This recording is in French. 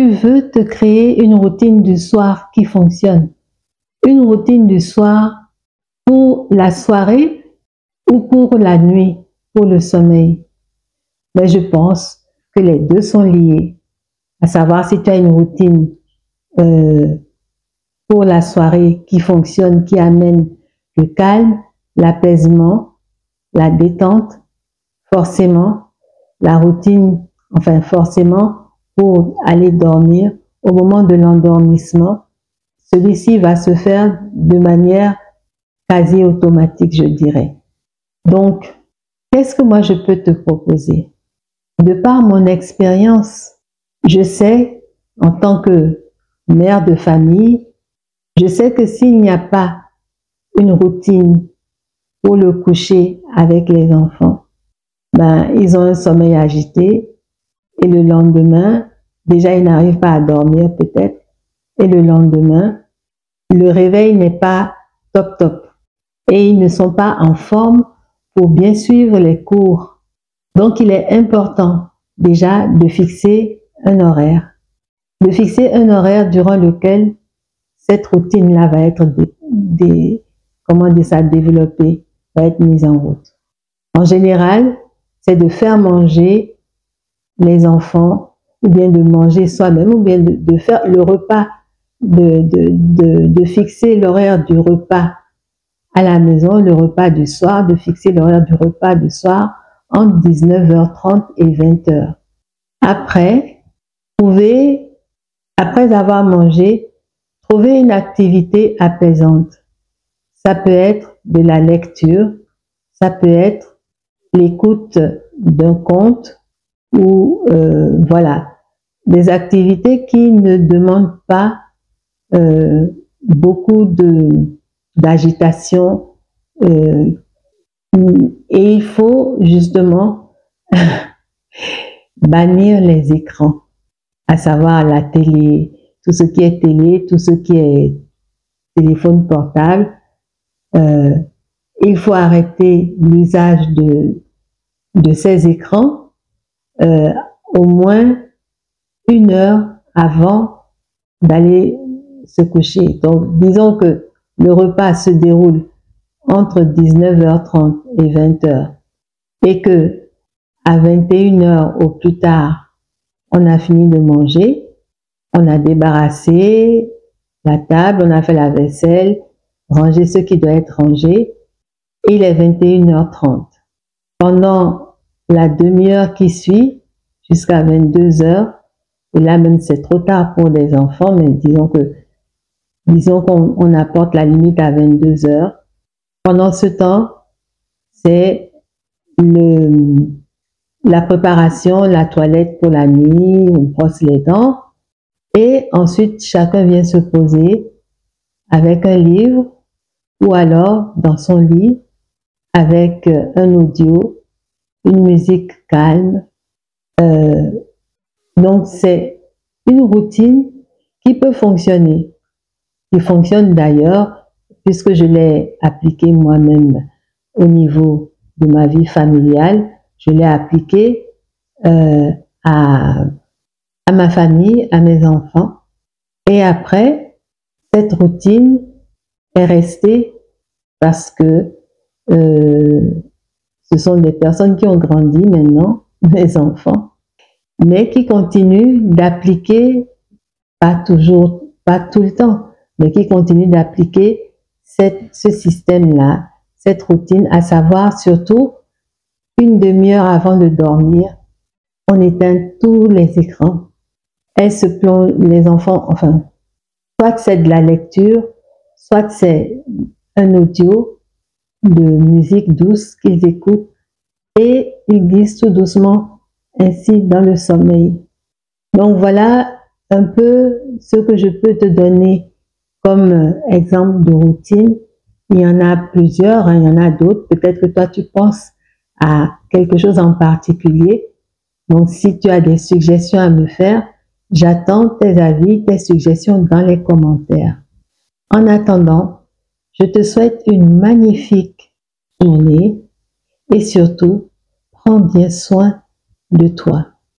tu veux te créer une routine du soir qui fonctionne. Une routine du soir pour la soirée ou pour la nuit, pour le sommeil. Mais je pense que les deux sont liés. À savoir si tu as une routine pour la soirée qui fonctionne, qui amène le calme, l'apaisement, la détente, forcément, la routine, enfin forcément, pour aller dormir, au moment de l'endormissement, celui-ci va se faire de manière quasi automatique, je dirais. Donc, qu'est-ce que moi je peux te proposer? De par mon expérience, je sais, en tant que mère de famille, je sais que s'il n'y a pas une routine pour le coucher avec les enfants, ben, ils ont un sommeil agité et le lendemain, déjà ils n'arrivent pas à dormir peut-être, et le lendemain, le réveil n'est pas top et ils ne sont pas en forme pour bien suivre les cours. Donc il est important déjà de fixer un horaire. De fixer un horaire durant lequel cette routine-là va être développée, va être mise en route. En général, c'est de faire manger les enfants, ou bien de manger soi-même, ou bien de faire le repas, de fixer l'horaire du repas à la maison, le repas du soir, de fixer l'horaire du repas du soir entre 19h30 et 20h. Après avoir mangé, trouver une activité apaisante. Ça peut être de la lecture, ça peut être l'écoute d'un conte ou voilà, des activités qui ne demandent pas beaucoup d'agitation et il faut justement bannir les écrans, à savoir la télé, tout ce qui est télé, tout ce qui est téléphone portable. Il faut arrêter l'usage de ces écrans au moins 1 heure avant d'aller se coucher. Donc, disons que le repas se déroule entre 19h30 et 20h et que à 21h au plus tard, on a fini de manger, on a débarrassé la table, on a fait la vaisselle, rangé ce qui doit être rangé, et il est 21h30. Pendant la demi-heure qui suit, jusqu'à 22h, et là même c'est trop tard pour les enfants, mais disons qu'on apporte la limite à 22h. Pendant ce temps, c'est la préparation, la toilette pour la nuit, on brosse les dents, et ensuite chacun vient se poser avec un livre ou alors dans son lit avec un audio, une musique calme. Donc c'est une routine qui peut fonctionner, qui fonctionne d'ailleurs puisque je l'ai appliquée moi-même au niveau de ma vie familiale, je l'ai appliquée à ma famille, à mes enfants. Et après, cette routine est restée parce que ce sont des personnes qui ont grandi maintenant, mes enfants, mais qui continuent d'appliquer, pas tout le temps, mais qui continuent d'appliquer ce système-là, cette routine, à savoir surtout 1 demi-heure avant de dormir, on éteint tous les écrans. Elles se plongent, les enfants, enfin, soit c'est de la lecture, soit c'est un audio de musique douce qu'ils écoutent et ils glissent tout doucement ainsi dans le sommeil. Donc voilà un peu ce que je peux te donner comme exemple de routine. Il y en a plusieurs, hein, il y en a d'autres. Peut-être que toi tu penses à quelque chose en particulier. Donc si tu as des suggestions à me faire, j'attends tes avis, tes suggestions dans les commentaires. En attendant, je te souhaite une magnifique journée et surtout, prends bien soin de toi.